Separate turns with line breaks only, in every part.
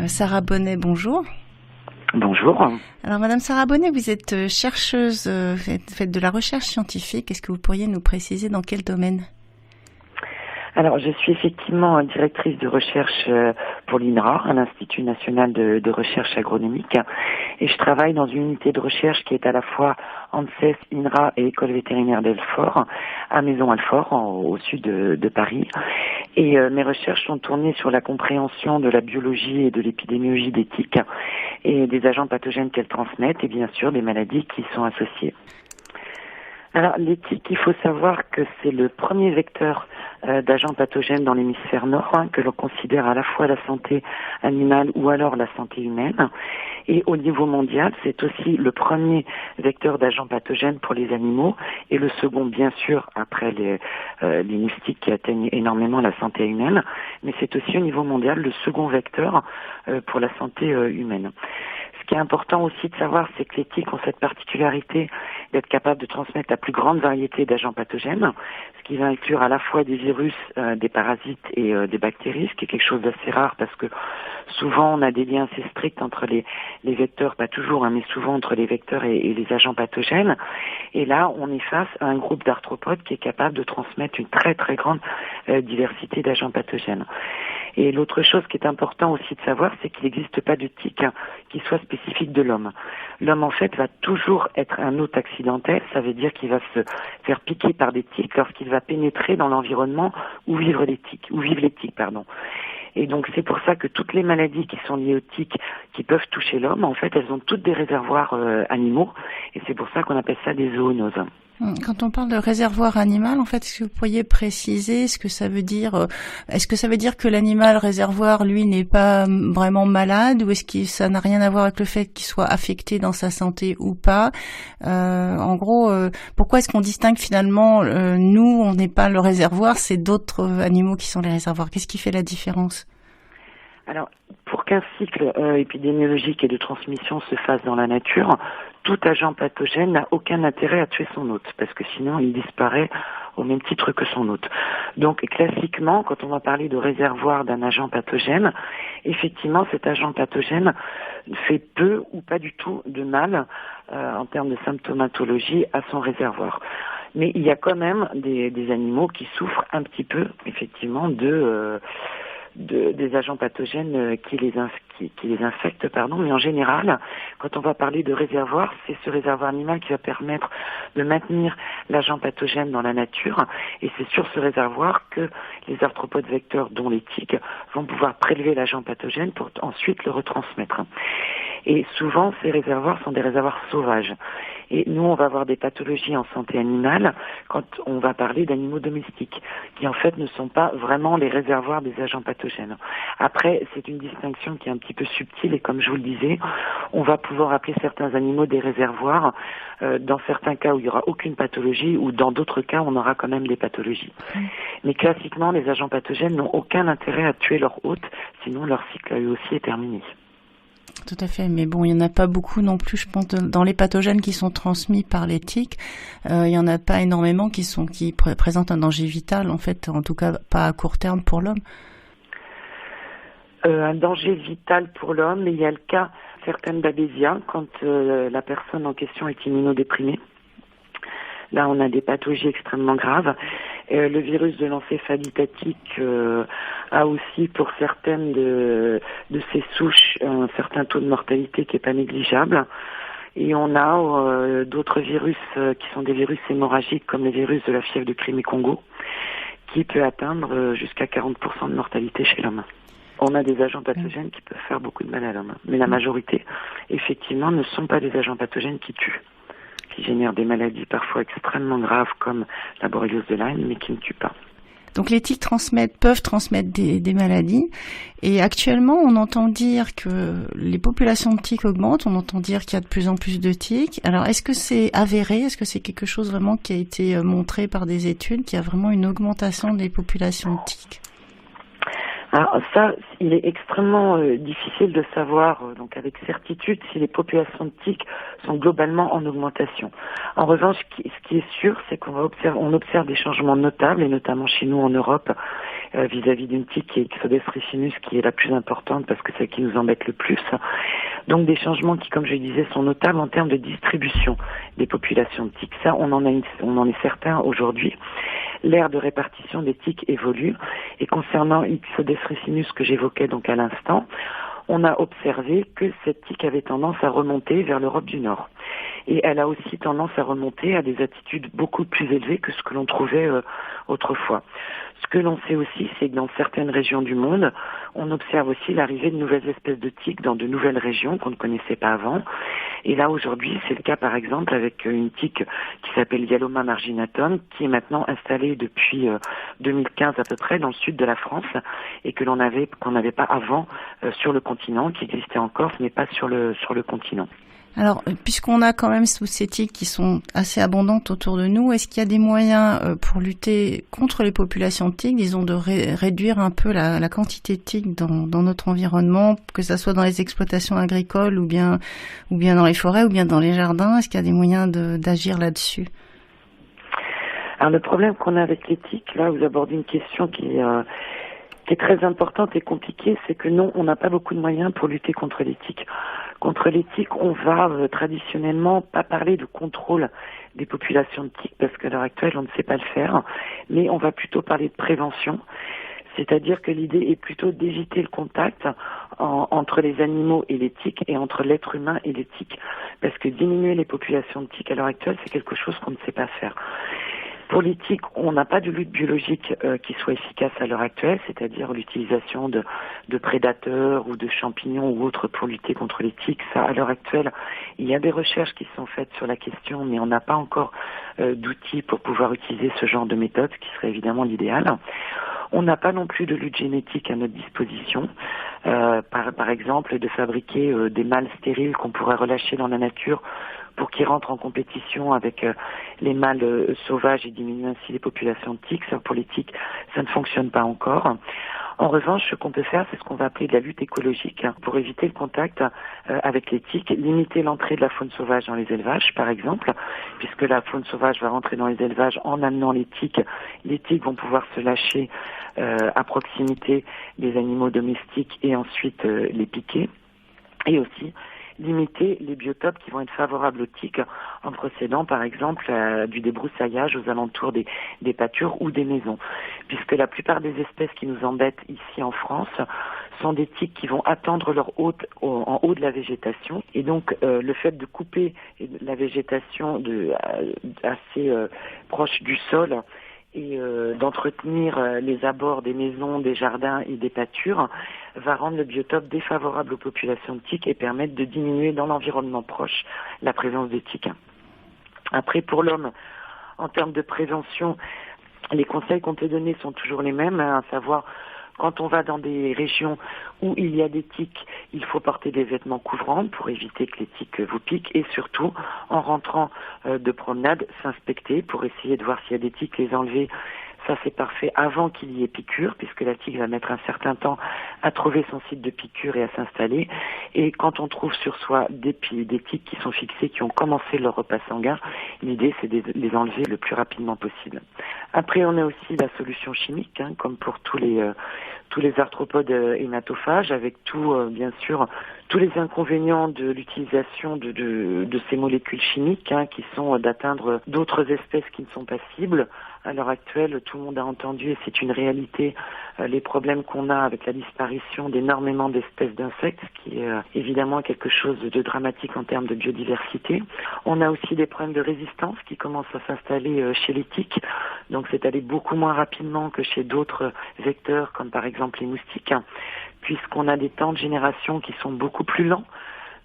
Sarah Bonnet, bonjour.
Bonjour.
Alors Madame Sarah Bonnet, vous êtes chercheuse, faites de la recherche scientifique. Est-ce que vous pourriez nous préciser dans quel domaine ?
Alors, je suis effectivement directrice de recherche pour l'INRA, l'Institut national de recherche agronomique, et je travaille dans une unité de recherche qui est à la fois ANSES, INRA et École vétérinaire d'Alfort, à Maisons-Alfort, au sud de Paris. Et mes recherches sont tournées sur la compréhension de la biologie et de l'épidémiologie des tiques et des agents pathogènes qu'elles transmettent et bien sûr des maladies qui y sont associées. Alors, les tiques, il faut savoir que c'est le premier vecteur d'agents pathogènes dans l'hémisphère nord, que l'on considère à la fois la santé animale ou alors la santé humaine. Et au niveau mondial, c'est aussi le premier vecteur d'agents pathogènes pour les animaux et le second, bien sûr, après les moustiques qui atteignent énormément la santé humaine, mais c'est aussi au niveau mondial le second vecteur pour la santé humaine. Ce qui est important aussi de savoir, c'est que les tiques ont cette particularité d'être capables de transmettre la plus grande variété d'agents pathogènes, ce qui va inclure à la fois des virus, des parasites et des bactéries, ce qui est quelque chose d'assez rare parce que souvent on a des liens assez stricts entre les vecteurs, pas toujours, mais souvent entre les vecteurs et les agents pathogènes. Et là, on est face à un groupe d'arthropodes qui est capable de transmettre une très très grande diversité d'agents pathogènes. Et l'autre chose qui est important aussi de savoir, c'est qu'il n'existe pas de tique qui soit spécifique de l'homme. L'homme, en fait, va toujours être un hôte accidentel. Ça veut dire qu'il va se faire piquer par des tiques lorsqu'il va pénétrer dans l'environnement où vivent les tiques. Et donc, c'est pour ça que toutes les maladies qui sont liées aux tiques, qui peuvent toucher l'homme, en fait, elles ont toutes des réservoirs animaux. Et c'est pour ça qu'on appelle ça des zoonoses.
Quand on parle de réservoir animal, en fait, est-ce que vous pourriez préciser ce que ça veut dire ? Est-ce que ça veut dire que l'animal réservoir, lui, n'est pas vraiment malade, ou est-ce que ça n'a rien à voir avec le fait qu'il soit affecté dans sa santé ou pas ? En gros, pourquoi est-ce qu'on distingue finalement, nous, on n'est pas le réservoir, c'est d'autres animaux qui sont les réservoirs ? Qu'est-ce qui fait la différence ?
Alors, pour qu'un cycle épidémiologique et de transmission se fasse dans la nature, tout agent pathogène n'a aucun intérêt à tuer son hôte, parce que sinon il disparaît au même titre que son hôte. Donc, classiquement, quand on va parler de réservoir d'un agent pathogène, effectivement, cet agent pathogène fait peu ou pas du tout de mal en termes de symptomatologie à son réservoir. Mais il y a quand même des animaux qui souffrent un petit peu, effectivement, des agents pathogènes qui les infectent, mais en général, quand on va parler de réservoir, c'est ce réservoir animal qui va permettre de maintenir l'agent pathogène dans la nature, et c'est sur ce réservoir que les arthropodes vecteurs, dont les tiques, vont pouvoir prélever l'agent pathogène pour ensuite le retransmettre. Et souvent, ces réservoirs sont des réservoirs sauvages. Et nous, on va avoir des pathologies en santé animale quand on va parler d'animaux domestiques, qui en fait ne sont pas vraiment les réservoirs des agents pathogènes. Après, c'est une distinction qui est un petit peu subtile, et comme je vous le disais, on va pouvoir appeler certains animaux des réservoirs dans certains cas où il n'y aura aucune pathologie, ou dans d'autres cas, on aura quand même des pathologies. Mais classiquement, les agents pathogènes n'ont aucun intérêt à tuer leur hôte, sinon leur cycle à eux aussi est terminé.
Tout à fait, mais bon, il n'y en a pas beaucoup non plus, je pense, dans les pathogènes qui sont transmis par les tiques. Il n'y en a pas énormément qui présentent un danger vital, en fait, en tout cas pas à court terme pour l'homme.
Un danger vital pour l'homme, mais il y a le cas certaines babésias, quand la personne en question est immunodéprimée. Là, on a des pathologies extrêmement graves. Le virus de l'encéphalite attique a aussi, pour certaines de ces souches, un certain taux de mortalité qui n'est pas négligeable. Et on a d'autres virus qui sont des virus hémorragiques, comme le virus de la fièvre de Crimée-Congo, qui peut atteindre jusqu'à 40% de mortalité chez l'homme. On a des agents pathogènes qui peuvent faire beaucoup de mal à l'homme. Mais la majorité, effectivement, ne sont pas des agents pathogènes qui tuent, qui génèrent des maladies parfois extrêmement graves comme la borréliose de Lyme, mais qui ne tuent pas.
Donc les tiques peuvent transmettre des maladies, et actuellement on entend dire que les populations de tiques augmentent, on entend dire qu'il y a de plus en plus de tiques. Alors est-ce que c'est avéré, est-ce que c'est quelque chose vraiment qui a été montré par des études, qu'il y a vraiment une augmentation des populations de tiques ?
Alors ça, il est extrêmement difficile de savoir donc avec certitude si les populations de tiques sont globalement en augmentation. En revanche, ce qui est sûr, c'est qu'on observe des changements notables, et notamment chez nous en Europe vis-à-vis d'une tique qui est Ixodes ricinus, qui est la plus importante parce que c'est celle qui nous embête le plus. Donc des changements qui, comme je disais, sont notables en termes de distribution des populations de tiques. Ça, on en est certain aujourd'hui. L'aire de répartition des tiques évolue. Et concernant Ixodes ricinus que j'évoquais donc à l'instant, on a observé que cette tique avait tendance à remonter vers l'Europe du Nord. Et elle a aussi tendance à remonter à des attitudes beaucoup plus élevées que ce que l'on trouvait autrefois. Ce que l'on sait aussi, c'est que dans certaines régions du monde, on observe aussi l'arrivée de nouvelles espèces de tiques dans de nouvelles régions qu'on ne connaissait pas avant. Et là, aujourd'hui, c'est le cas, par exemple, avec une tique qui s'appelle Yaloma marginatum, qui est maintenant installée depuis 2015 à peu près dans le sud de la France et qu'on n'avait pas avant sur le continent, qui existait en Corse, mais pas sur le continent.
Alors, puisqu'on a quand même ces tiques qui sont assez abondantes autour de nous, est-ce qu'il y a des moyens pour lutter contre les populations de tiques, disons de réduire un peu la quantité de tiques dans notre environnement, que ça soit dans les exploitations agricoles ou bien dans les forêts ou bien dans les jardins? Est-ce qu'il y a des moyens d'agir là-dessus?
Alors le problème qu'on a avec les tiques, là vous abordez une question qui est très importante et compliquée, c'est que non, on n'a pas beaucoup de moyens pour lutter contre les tiques. Contre les tiques, on va traditionnellement pas parler de contrôle des populations de tiques, parce qu'à l'heure actuelle, on ne sait pas le faire, mais on va plutôt parler de prévention. C'est-à-dire que l'idée est plutôt d'éviter le contact entre les animaux et les tiques et entre l'être humain et les tiques. Parce que diminuer les populations de tiques à l'heure actuelle, c'est quelque chose qu'on ne sait pas faire. Pour les tiques, on n'a pas de lutte biologique qui soit efficace à l'heure actuelle, c'est-à-dire l'utilisation de prédateurs ou de champignons ou autres pour lutter contre les tiques. Ça, à l'heure actuelle, il y a des recherches qui sont faites sur la question, mais on n'a pas encore d'outils pour pouvoir utiliser ce genre de méthode, ce qui serait évidemment l'idéal. On n'a pas non plus de lutte génétique à notre disposition. Par exemple, de fabriquer des mâles stériles qu'on pourrait relâcher dans la nature pour qu'ils rentrent en compétition avec les mâles sauvages et diminuer ainsi les populations de tiques. Ça, pour les tiques, ça ne fonctionne pas encore. En revanche, ce qu'on peut faire, c'est ce qu'on va appeler de la lutte écologique pour éviter le contact avec les tiques, limiter l'entrée de la faune sauvage dans les élevages, par exemple, puisque la faune sauvage va rentrer dans les élevages en amenant les tiques. Les tiques vont pouvoir se lâcher à proximité des animaux domestiques et ensuite les piquer. Et aussi limiter les biotopes qui vont être favorables aux tiques en procédant par exemple du débroussaillage aux alentours des pâtures ou des maisons, puisque la plupart des espèces qui nous embêtent ici en France sont des tiques qui vont attendre leur hôte en haut de la végétation, et donc le fait de couper la végétation assez proche du sol et d'entretenir les abords des maisons, des jardins et des pâtures va rendre le biotope défavorable aux populations de tiques et permettre de diminuer dans l'environnement proche la présence de tiques. Après, pour l'homme, en termes de prévention, les conseils qu'on peut donner sont toujours les mêmes, à savoir quand on va dans des régions où il y a des tiques, il faut porter des vêtements couvrants pour éviter que les tiques vous piquent et surtout, en rentrant de promenade, s'inspecter pour essayer de voir s'il y a des tiques, les enlever. Ça, c'est parfait avant qu'il y ait piqûre, puisque la tique va mettre un certain temps à trouver son site de piqûre et à s'installer. Et quand on trouve sur soi des tiques qui sont fixées, qui ont commencé leur repas sanguin, l'idée, c'est de les enlever le plus rapidement possible. Après, on a aussi la solution chimique, comme pour tous les arthropodes hématophages, avec bien sûr, tous les inconvénients de l'utilisation de ces molécules chimiques, qui sont d'atteindre d'autres espèces qui ne sont pas cibles. À l'heure actuelle, tout le monde a entendu, et c'est une réalité, les problèmes qu'on a avec la disparition d'énormément d'espèces d'insectes, ce qui est évidemment quelque chose de dramatique en termes de biodiversité. On a aussi des problèmes de résistance qui commencent à s'installer chez les tiques, donc c'est allé beaucoup moins rapidement que chez d'autres vecteurs, comme par exemple les moustiques, puisqu'on a des temps de génération qui sont beaucoup plus lents.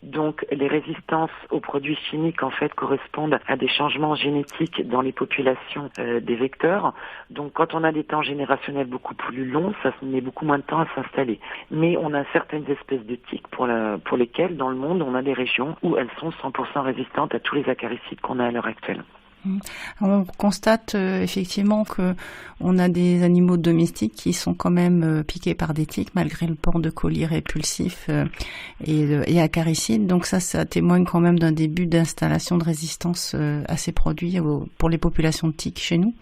Donc les résistances aux produits chimiques en fait correspondent à des changements génétiques dans les populations des vecteurs. Donc quand on a des temps générationnels beaucoup plus longs, ça met beaucoup moins de temps à s'installer. Mais on a certaines espèces de tiques pour lesquelles dans le monde on a des régions où elles sont 100% résistantes à tous les acaricides qu'on a à l'heure actuelle.
On constate effectivement que on a des animaux domestiques qui sont quand même piqués par des tiques malgré le port de colliers répulsifs et acaricides. Donc ça témoigne quand même d'un début d'installation de résistance à ces produits pour les populations de tiques chez nous.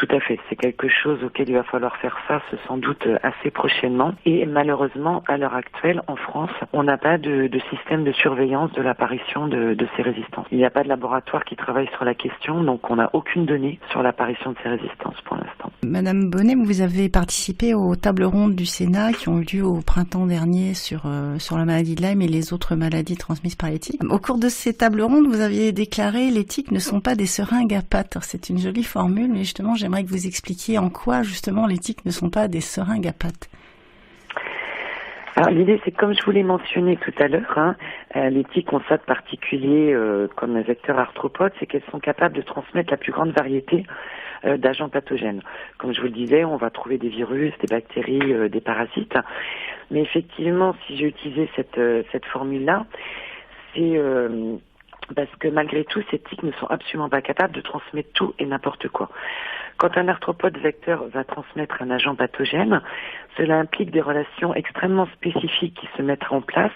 Tout à fait. C'est quelque chose auquel il va falloir faire face sans doute assez prochainement. Et malheureusement, à l'heure actuelle, en France, on n'a pas de système de surveillance de l'apparition de ces résistances. Il n'y a pas de laboratoire qui travaille sur la question, donc on n'a aucune donnée sur l'apparition de ces résistances pour l'instant.
Madame Bonnet, vous avez participé aux tables rondes du Sénat qui ont eu lieu au printemps dernier sur la maladie de Lyme et les autres maladies transmises par les tiques. Au cours de ces tables rondes, vous aviez déclaré « Les tiques ne sont pas des seringues à pattes ». C'est une jolie formule, mais justement, j'aimerais que vous expliquiez en quoi, justement, les tiques ne sont pas des seringues à pattes.
Alors l'idée, c'est comme je vous l'ai mentionné tout à l'heure, les tiques ont ça de particulier comme vecteurs arthropodes, c'est qu'elles sont capables de transmettre la plus grande variété d'agents pathogènes. Comme je vous le disais, on va trouver des virus, des bactéries, des parasites. Mais effectivement, si j'ai utilisé cette formule-là, c'est parce que malgré tout, ces tiques ne sont absolument pas capables de transmettre tout et n'importe quoi. Quand un arthropode vecteur va transmettre un agent pathogène, cela implique des relations extrêmement spécifiques qui se mettent en place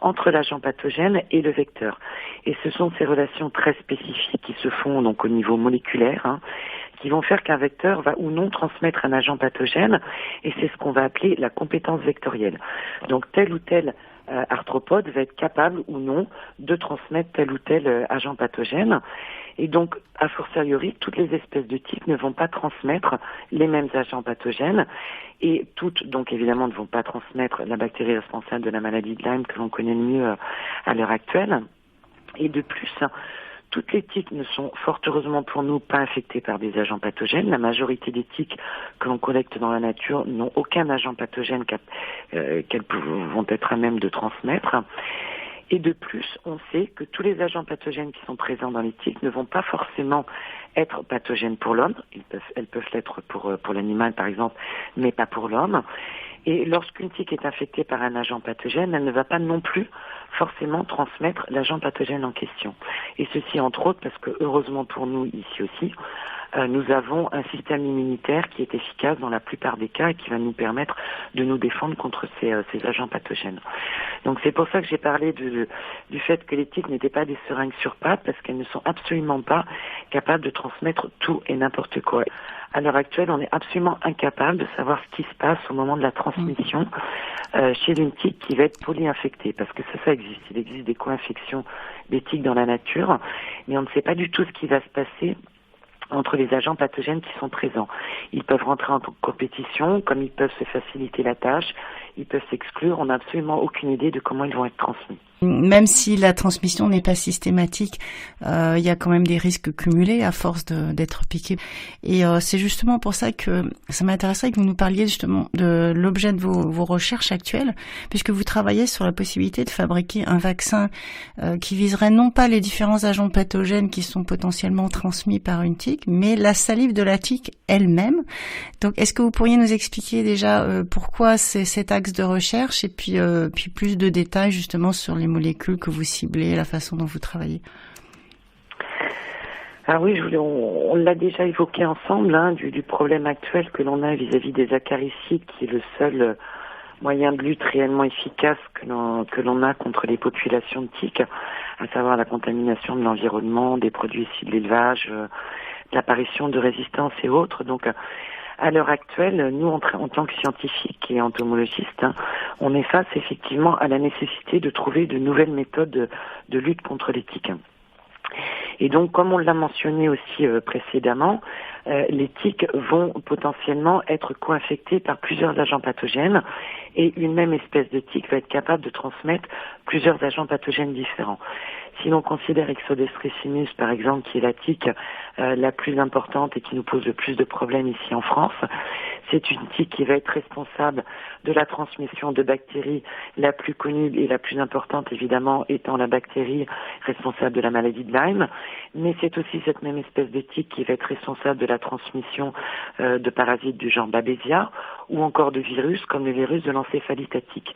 entre l'agent pathogène et le vecteur. Et ce sont ces relations très spécifiques qui se font donc au niveau moléculaire, qui vont faire qu'un vecteur va ou non transmettre un agent pathogène, et c'est ce qu'on va appeler la compétence vectorielle. Donc tel ou tel arthropode va être capable ou non de transmettre tel ou tel agent pathogène. Et donc, a fortiori, toutes les espèces de tiques ne vont pas transmettre les mêmes agents pathogènes, et toutes, donc évidemment, ne vont pas transmettre la bactérie responsable de la maladie de Lyme que l'on connaît le mieux à l'heure actuelle. Et de plus, toutes les tiques ne sont fort heureusement pour nous pas infectées par des agents pathogènes. La majorité des tiques que l'on collecte dans la nature n'ont aucun agent pathogène qu'elles vont être à même de transmettre. Et de plus, on sait que tous les agents pathogènes qui sont présents dans les tiques ne vont pas forcément être pathogènes pour l'homme. Elles peuvent l'être pour l'animal, par exemple, mais pas pour l'homme. Et lorsqu'une tique est infectée par un agent pathogène, elle ne va pas non plus forcément transmettre l'agent pathogène en question. Et ceci, entre autres, parce que heureusement pour nous, ici aussi, nous avons un système immunitaire qui est efficace dans la plupart des cas et qui va nous permettre de nous défendre contre ces agents pathogènes. Donc c'est pour ça que j'ai parlé du fait que les tiques n'étaient pas des seringues sur pattes, parce qu'elles ne sont absolument pas capables de transmettre tout et n'importe quoi. À l'heure actuelle, on est absolument incapable de savoir ce qui se passe au moment de la transmission chez une tique qui va être polyinfectée, parce que ça existe. Il existe des co-infections des tiques dans la nature, mais on ne sait pas du tout ce qui va se passer entre les agents pathogènes qui sont présents. Ils peuvent rentrer en compétition, comme ils peuvent se faciliter la tâche, ils peuvent s'exclure, on n'a absolument aucune idée de comment ils vont être transmis.
Même si la transmission n'est pas systématique, il y a quand même des risques cumulés à force d'être piqué. Et c'est justement pour ça que ça m'intéresserait que vous nous parliez justement de l'objet de vos recherches actuelles, puisque vous travaillez sur la possibilité de fabriquer un vaccin qui viserait non pas les différents agents pathogènes qui sont potentiellement transmis par une tique, mais la salive de la tique elle-même. Donc, est-ce que vous pourriez nous expliquer déjà pourquoi c'est cet axe de recherche, et puis plus de détails justement sur les molécules que vous ciblez, la façon dont vous travaillez?
Ah oui, on l'a déjà évoqué ensemble, du problème actuel que l'on a vis-à-vis des acaricides, qui est le seul moyen de lutte réellement efficace que l'on a contre les populations de tiques, à savoir la contamination de l'environnement, des produits issus de l'élevage, l'apparition de résistance et autres. Donc, à l'heure actuelle, nous, en tant que scientifiques et entomologistes, on est face effectivement à la nécessité de trouver de nouvelles méthodes de lutte contre les tiques. Et donc, comme on l'a mentionné aussi précédemment, les tiques vont potentiellement être co-infectées par plusieurs agents pathogènes, et une même espèce de tique va être capable de transmettre plusieurs agents pathogènes différents. Si l'on considère Ixodes ricinus, par exemple, qui est la tique la plus importante et qui nous pose le plus de problèmes ici en France, c'est une tique qui va être responsable de la transmission de bactéries, la plus connue et la plus importante évidemment étant la bactérie responsable de la maladie de Lyme, mais c'est aussi cette même espèce de tique qui va être responsable de la transmission de parasites du genre Babesia, ou encore de virus comme le virus de l'encéphalite à tique.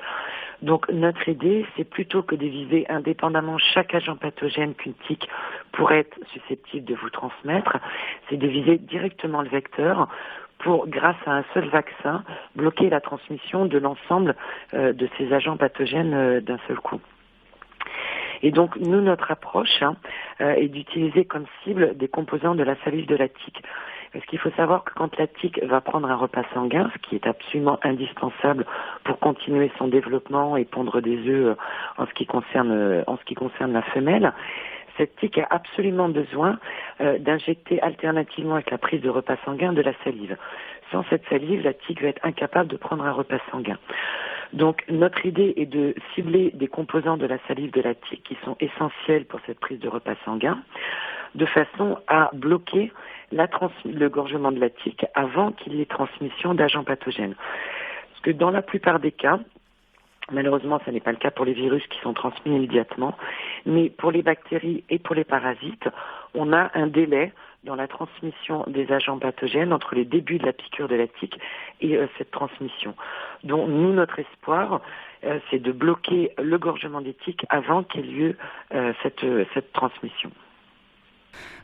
Donc notre idée, c'est plutôt que de viser indépendamment chaque agent pathogène qu'une tique pourrait être susceptible de vous transmettre, c'est de viser directement le vecteur pour, grâce à un seul vaccin, bloquer la transmission de l'ensemble de ces agents pathogènes d'un seul coup. Et donc, nous, notre approche est d'utiliser comme cible des composants de la salive de la tique. Parce qu'il faut savoir que quand la tique va prendre un repas sanguin, ce qui est absolument indispensable pour continuer son développement et pondre des œufs en ce qui concerne la femelle, cette tique a absolument besoin d'injecter alternativement avec la prise de repas sanguin de la salive. Sans cette salive, la tique va être incapable de prendre un repas sanguin. Donc notre idée est de cibler des composants de la salive de la tique qui sont essentiels pour cette prise de repas sanguin, de façon à bloquer le gorgement de la tique avant qu'il y ait transmission d'agents pathogènes. Parce que dans la plupart des cas, malheureusement, ce n'est pas le cas pour les virus qui sont transmis immédiatement, mais pour les bactéries et pour les parasites, on a un délai dans la transmission des agents pathogènes entre les débuts de la piqûre de la tique et cette transmission. Donc nous, notre espoir, c'est de bloquer le gorgement des tiques avant qu'il y ait lieu cette transmission.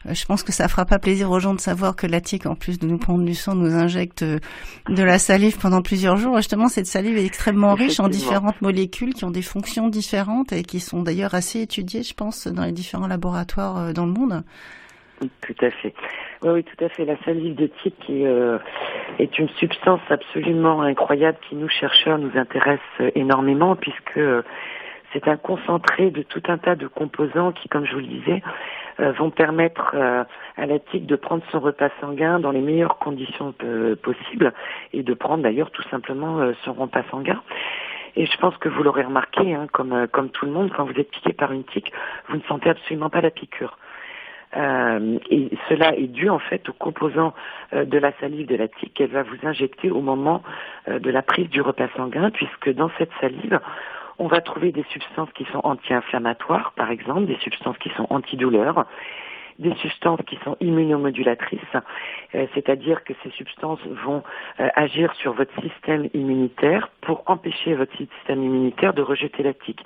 Je pense que ça fera pas plaisir aux gens de savoir que la tique, en plus de nous prendre du sang, nous injecte de la salive pendant plusieurs jours. Justement, cette salive est extrêmement riche en différentes molécules qui ont des fonctions différentes et qui sont d'ailleurs assez étudiées, je pense, dans les différents laboratoires dans le monde.
Tout à fait. Oui, tout à fait. La salive de tique est une substance absolument incroyable qui, nous, chercheurs, nous intéresse énormément puisque c'est un concentré de tout un tas de composants qui, comme je vous le disais, vont permettre à la tique de prendre son repas sanguin dans les meilleures conditions possibles et de prendre d'ailleurs tout simplement son repas sanguin. Et je pense que vous l'aurez remarqué, comme tout le monde, quand vous êtes piqué par une tique, vous ne sentez absolument pas la piqûre. Et cela est dû en fait aux composants de la salive de la tique qu'elle va vous injecter au moment de la prise du repas sanguin, puisque dans cette salive, on va trouver des substances qui sont anti-inflammatoires, par exemple, des substances qui sont antidouleurs, des substances qui sont immunomodulatrices, c'est-à-dire que ces substances vont agir sur votre système immunitaire pour empêcher votre système immunitaire de rejeter la tique.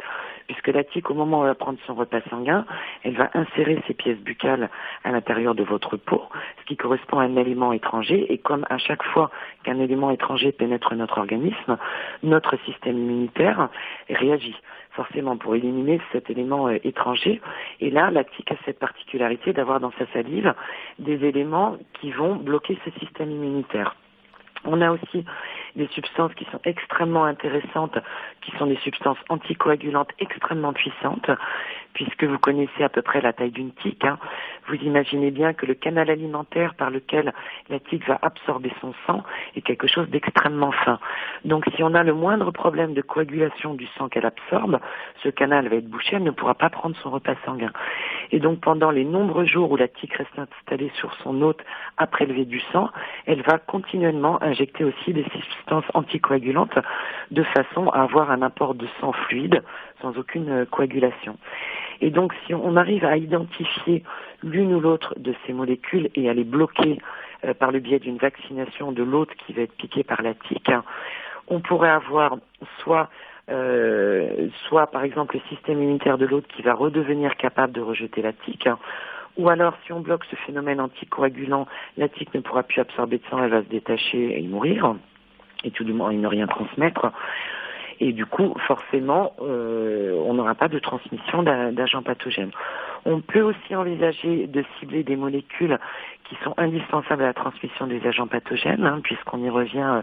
Puisque la tique, au moment où elle va prendre son repas sanguin, elle va insérer ses pièces buccales à l'intérieur de votre peau, ce qui correspond à un élément étranger. Et comme à chaque fois qu'un élément étranger pénètre notre organisme, notre système immunitaire réagit forcément pour éliminer cet élément étranger. Et là, la tique a cette particularité d'avoir dans sa salive des éléments qui vont bloquer ce système immunitaire. On a aussi des substances qui sont extrêmement intéressantes, qui sont des substances anticoagulantes extrêmement puissantes, puisque vous connaissez à peu près la taille d'une tique. Vous imaginez bien que le canal alimentaire par lequel la tique va absorber son sang est quelque chose d'extrêmement fin. Donc si on a le moindre problème de coagulation du sang qu'elle absorbe, ce canal va être bouché, elle ne pourra pas prendre son repas sanguin. Et donc pendant les nombreux jours où la tique reste installée sur son hôte à prélever du sang, elle va continuellement injecter aussi des substances anticoagulantes de façon à avoir un apport de sang fluide sans aucune coagulation. Et donc si on arrive à identifier l'une ou l'autre de ces molécules et à les bloquer par le biais d'une vaccination de l'hôte qui va être piqué par la tique, on pourrait avoir soit par exemple le système immunitaire de l'hôte qui va redevenir capable de rejeter la tique, ou alors si on bloque ce phénomène anticoagulant, la tique ne pourra plus absorber de sang, elle va se détacher et mourir, et tout du moins ne rien transmettre. Et du coup, forcément, on n'aura pas de transmission d'agents pathogènes. On peut aussi envisager de cibler des molécules qui sont indispensables à la transmission des agents pathogènes, puisqu'on y revient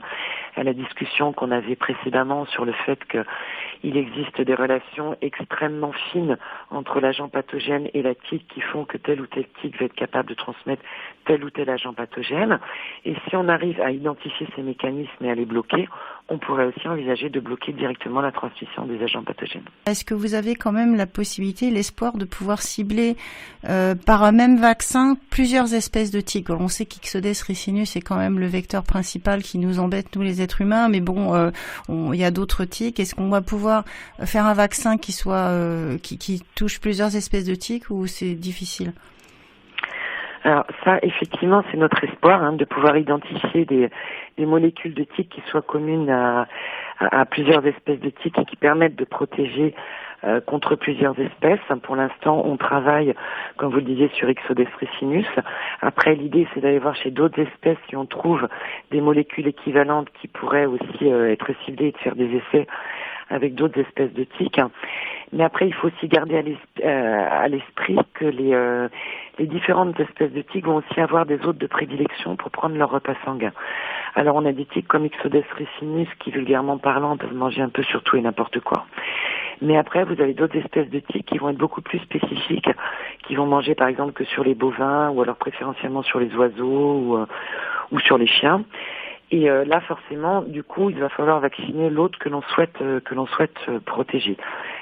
à la discussion qu'on avait précédemment sur le fait qu'il existe des relations extrêmement fines entre l'agent pathogène et la tique qui font que telle ou telle tique va être capable de transmettre tel ou tel agent pathogène. Et si on arrive à identifier ces mécanismes et à les bloquer, on pourrait aussi envisager de bloquer directement la transmission des agents pathogènes.
Est-ce que vous avez quand même la possibilité, l'espoir de pouvoir cibler par un même vaccin plusieurs espèces de tiques? On sait qu'Ixodes ricinus est quand même le vecteur principal qui nous embête, nous les êtres humains, mais bon, il y a d'autres tiques. Est-ce qu'on va pouvoir faire un vaccin qui soit qui touche plusieurs espèces de tiques ou c'est difficile?
Alors ça, effectivement, c'est notre espoir de pouvoir identifier des molécules de tiques qui soient communes à plusieurs espèces de tiques et qui permettent de protéger contre plusieurs espèces. Pour l'instant, on travaille, comme vous le disiez, sur Ixodes ricinus. Après, l'idée, c'est d'aller voir chez d'autres espèces si on trouve des molécules équivalentes qui pourraient aussi être ciblées et de faire des essais avec d'autres espèces de tiques. Mais après, il faut aussi garder à l'esprit que les différentes espèces de tiques vont aussi avoir des hôtes de prédilection pour prendre leur repas sanguin. Alors, on a des tiques comme Ixodes ricinus qui, vulgairement parlant, peuvent manger un peu sur tout et n'importe quoi. Mais après, vous avez d'autres espèces de tiques qui vont être beaucoup plus spécifiques, qui vont manger, par exemple, que sur les bovins, ou alors préférentiellement sur les oiseaux, ou sur les chiens. Et là, forcément, du coup, il va falloir vacciner l'hôte que l'on souhaite protéger.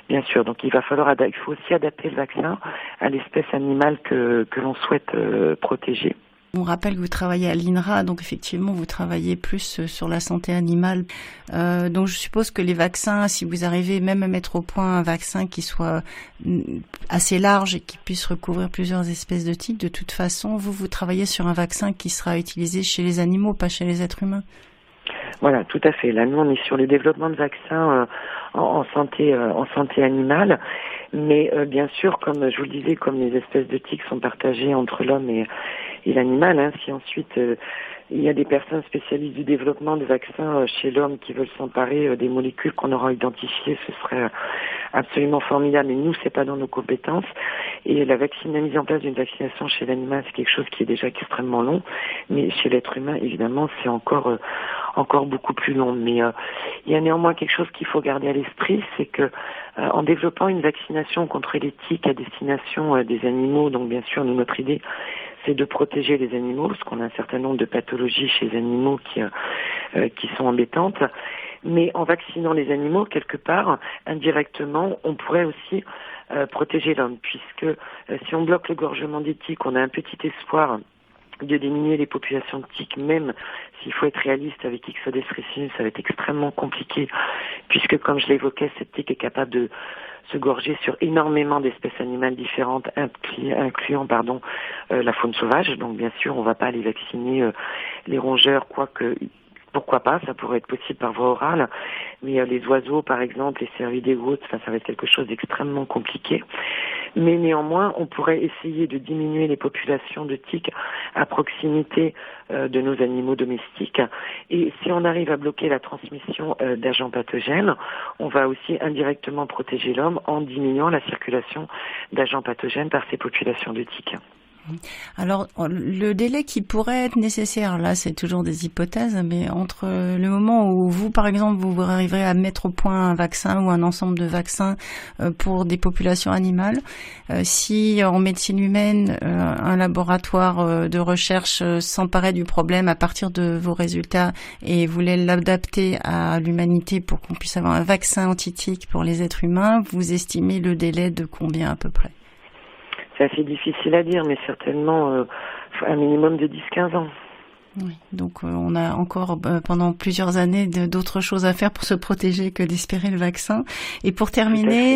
Bien sûr, donc il faut aussi adapter le vaccin à l'espèce animale que l'on souhaite protéger.
On rappelle que vous travaillez à l'INRA, donc effectivement vous travaillez plus sur la santé animale. Donc je suppose que les vaccins, si vous arrivez même à mettre au point un vaccin qui soit assez large et qui puisse recouvrir plusieurs espèces de tiques, de toute façon, vous travaillez sur un vaccin qui sera utilisé chez les animaux, pas chez les êtres humains.
Voilà, tout à fait. Là, nous, on est sur le développement de vaccins en santé animale. Mais bien sûr, comme je vous le disais, comme les espèces de tiques sont partagées entre l'homme et l'animal, si ensuite il y a des personnes spécialistes du développement de vaccins chez l'homme qui veulent s'emparer des molécules qu'on aura identifiées, ce serait absolument formidable. Mais nous, c'est pas dans nos compétences. Et la mise en place d'une vaccination chez l'animal, c'est quelque chose qui est déjà extrêmement long. Mais chez l'être humain, évidemment, c'est encore beaucoup plus long. Mais il y a néanmoins quelque chose qu'il faut garder à l'esprit, c'est que en développant une vaccination contre les tiques à destination des animaux, donc bien sûr, notre idée, c'est de protéger les animaux, parce qu'on a un certain nombre de pathologies chez les animaux qui sont embêtantes. Mais en vaccinant les animaux, quelque part, indirectement, on pourrait aussi protéger l'homme, puisque si on bloque le gorgement des tiques, on a un petit espoir de diminuer les populations de tiques, même s'il faut être réaliste avec Ixodes ricinus, ça va être extrêmement compliqué, puisque comme je l'évoquais, cette tique est capable de se gorger sur énormément d'espèces animales différentes, incluant la faune sauvage. Donc bien sûr, on ne va pas aller vacciner les rongeurs, quoique pourquoi pas, ça pourrait être possible par voie orale, mais les oiseaux, par exemple, les cervidés ou autres, ça va être quelque chose d'extrêmement compliqué. Mais néanmoins, on pourrait essayer de diminuer les populations de tiques à proximité de nos animaux domestiques. Et si on arrive à bloquer la transmission d'agents pathogènes, on va aussi indirectement protéger l'homme en diminuant la circulation d'agents pathogènes par ces populations de tiques.
Alors, le délai qui pourrait être nécessaire, là, c'est toujours des hypothèses, mais entre le moment où vous, par exemple, vous arriverez à mettre au point un vaccin ou un ensemble de vaccins pour des populations animales, si en médecine humaine, un laboratoire de recherche s'emparait du problème à partir de vos résultats et voulait l'adapter à l'humanité pour qu'on puisse avoir un vaccin anti-tique pour les êtres humains, vous estimez le délai de combien à peu près ?
C'est assez difficile à dire, mais certainement un minimum de 10-15 ans.
Oui, donc on a encore pendant plusieurs années d'autres choses à faire pour se protéger que d'espérer le vaccin. Et pour terminer,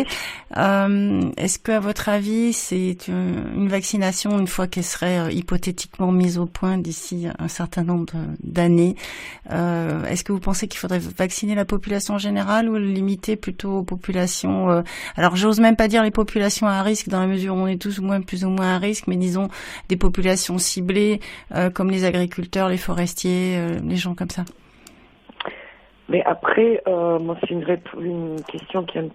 est-ce que à votre avis, c'est une vaccination, une fois qu'elle serait hypothétiquement mise au point d'ici un certain nombre d'années, est-ce que vous pensez qu'il faudrait vacciner la population générale ou le limiter plutôt aux populations alors j'ose même pas dire les populations à risque dans la mesure où on est tous plus ou moins à risque, mais disons des populations ciblées comme les agriculteurs, les forestiers, les gens comme ça.
Mais après, moi c'est une question qui est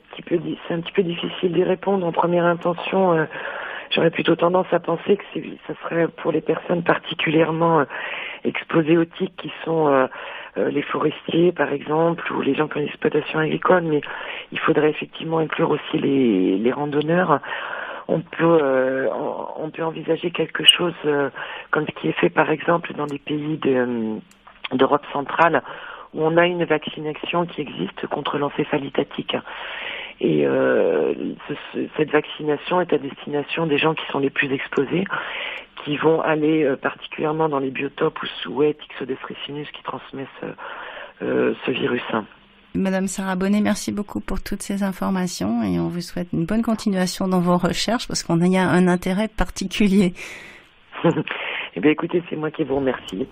c'est un petit peu difficile d'y répondre. En première intention, j'aurais plutôt tendance à penser que ça serait pour les personnes particulièrement exposées aux tiques qui sont les forestiers par exemple, ou les gens qui ont une exploitation agricole, mais il faudrait effectivement inclure aussi les randonneurs. On peut envisager quelque chose comme ce qui est fait par exemple dans des pays d'Europe centrale où on a une vaccination qui existe contre l'encéphalite à tique. Et cette vaccination est à destination des gens qui sont les plus exposés, qui vont aller particulièrement dans les biotopes où est Ixodes ricinus qui transmet ce virus.
Madame Sarah Bonnet, merci beaucoup pour toutes ces informations et on vous souhaite une bonne continuation dans vos recherches parce qu'on y a un intérêt particulier.
Eh bien écoutez, c'est moi qui vous remercie.